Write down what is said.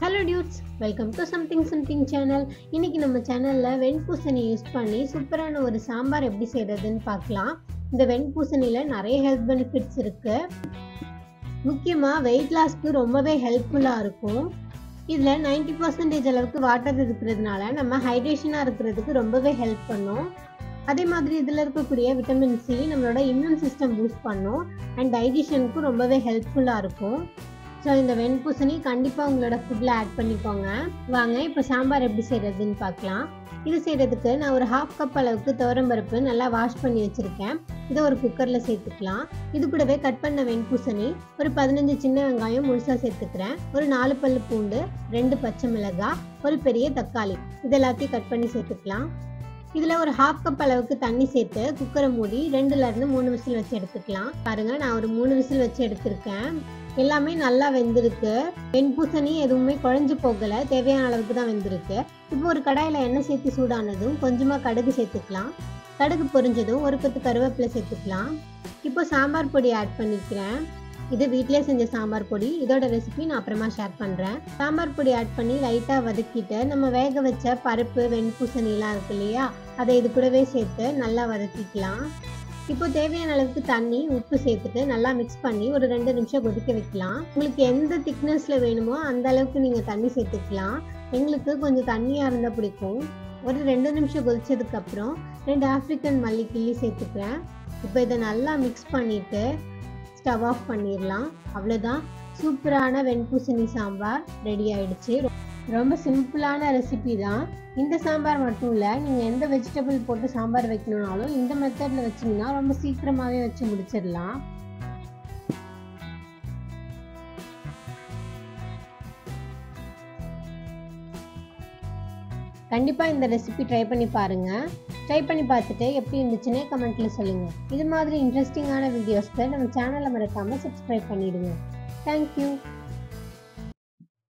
Hello dudes, welcome to something channel. இன்னைக்கு நம்ம சேனலில் வெண்பூசணி யூஸ் பண்ணி சூப்பரான ஒரு சாம்பார் எப்படி செய்கிறதுன்னு பார்க்கலாம். இந்த வெண்பூசணியில் நிறைய ஹெல்த் பெனிஃபிட்ஸ் இருக்குது. முக்கியமாக வெயிட் லாஸ்க்கு ரொம்பவே ஹெல்ப்ஃபுல்லாக இருக்கும். இதில் 90% அளவுக்கு வாட்டர் இருக்கிறதுனால நம்ம ஹைட்ரேஷனாக இருக்கிறதுக்கு ரொம்பவே ஹெல்ப் பண்ணும். அதே மாதிரி இதில் இருக்கக்கூடிய விட்டமின் சி நம்மளோட இம்யூன் சிஸ்டம் பூஸ்ட் பண்ணும் அண்ட் டைஜஷனுக்கும் ரொம்பவே ஹெல்ப்ஃபுல்லாக இருக்கும். ஸோ இந்த வெண்பூசணி கண்டிப்பாக உங்களோட ஃபுட்டில் ஆட் பண்ணிக்கோங்க. வாங்க இப்போ சாம்பார் எப்படி செய்கிறதுன்னு பார்க்கலாம். இது செய்கிறதுக்கு நான் ஒரு 1/2 கப் அளவுக்கு துவரம்பருப்பு நல்லா வாஷ் பண்ணி வச்சுருக்கேன். இதை ஒரு குக்கரில் சேர்த்துக்கலாம். இது கூடவே கட் பண்ண வெண்பூசணி, ஒரு 15 சின்ன வெங்காயம் முழுசாக சேர்த்துக்கிறேன், ஒரு 4 பல்லு பூண்டு, 2 பச்சை மிளகாய், ஒரு பெரிய தக்காளி, இது எல்லாத்தையும் கட் பண்ணி சேர்த்துக்கலாம். இதில் ஒரு 1/2 கப் அளவுக்கு தண்ணி சேர்த்து குக்கரை மூடி 2லேருந்து 3 விசில் வச்சு எடுத்துக்கலாம். பாருங்கள், நான் ஒரு 3 விசில் வச்சு எடுத்திருக்கேன். எல்லாமே நல்லா வெந்திருக்கு. வெண்பூசணி எதுவுமே குழஞ்சு போகலை, தேவையான அளவுக்கு தான் வெந்திருக்கு. இப்போ ஒரு கடாயில் எண்ணெய் சேர்த்து சூடானதும் கொஞ்சமாக கடுகு சேர்த்துக்கலாம். கடுகு பொரிஞ்சதும் ஒரு கொத்து கருவேப்பிலை சேர்த்துக்கலாம். இப்போ சாம்பார் பொடி ஆட் பண்ணிக்கிறேன். இது வீட்டிலே செஞ்ச சாம்பார் பொடி. இதோட ரெசிபி நான் அப்புறமா ஷேர் பண்ணுறேன். சாம்பார் பொடி ஆட் பண்ணி லைட்டாக வதக்கிட்டு நம்ம வேக வச்ச பருப்பு வெண்பூசணிலாம் இருக்கு இல்லையா, அதை இது கூடவே சேர்த்து நல்லா வதக்கிக்கலாம். இப்போ தேவையான அளவுக்கு தண்ணி உப்பு சேர்த்துட்டு நல்லா மிக்ஸ் பண்ணி ஒரு 2 நிமிஷம் கொதிக்க வைக்கலாம். உங்களுக்கு எந்த திக்னஸில் வேணுமோ அந்த அளவுக்கு நீங்கள் தண்ணி சேர்த்துக்கலாம். எங்களுக்கு கொஞ்சம் தண்ணியாக இருந்தால் பிடிக்கும். ஒரு 2 நிமிஷம் கொதிச்சதுக்கப்புறம் 2 ஆஃப்ரிக்கன் மல்லி கிள்ளி சேர்த்துக்கிறேன். இப்போ இதை நல்லா மிக்ஸ் பண்ணிவிட்டு ஸ்டவ் ஆஃப் பண்ணிடலாம். அவ்வளோதான், சூப்பரான வெண்பூசணி சாம்பார் ரெடி ஆயிடுச்சு. ரொம்ப சிம்பிளான ரெசிபி தான். இந்த சாம்பார் மட்டும் இல்லை, நீங்கள் எந்த வெஜிடபிள் போட்டு சாம்பார் வைக்கணுன்னாலும் இந்த மெத்தடில் வச்சிங்கன்னா ரொம்ப சீக்கிரமாகவே வச்சு முடிச்சிடலாம். கண்டிப்பாக இந்த ரெசிபி ட்ரை பண்ணி பாருங்கள். ட்ரை பண்ணி பார்த்துட்டு எப்படி இருந்துச்சுன்னு கமெண்ட்டில் சொல்லுங்கள். இது மாதிரி இன்ட்ரெஸ்டிங்கான வீடியோஸ்க்கு நம்ம சேனலை மறக்காமல் சப்ஸ்கிரைப் பண்ணிடுங்க. தேங்க்யூ.